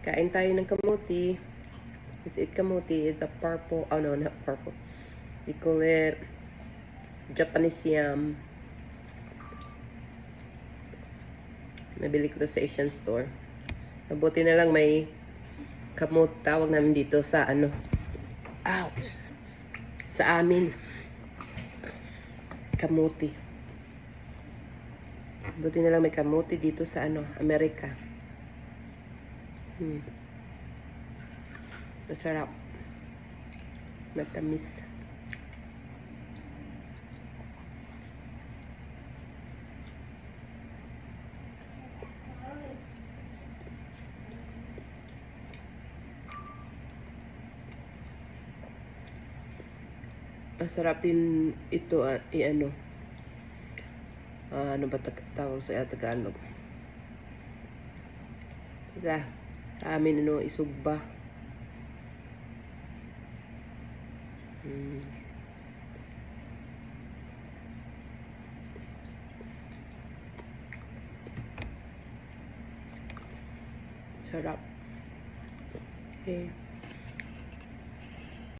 Kain tayo ng kamuti. Let's eat kamuti. It's a purple. Oh no, not purple. We call it Japanese yam. Nabili ko to sa Asian store. Mabuti na lang may kamuti. Tawag namin dito sa ano. Ouch! Sa amin. Kamuti. Buti na lang may kamuti dito sa ano, Amerika. Masarap. Matamis. Masarap din ito, ano. Ano ba tawag sa Tagalog? Sa amin, ano, isugba. Sarap. Okay.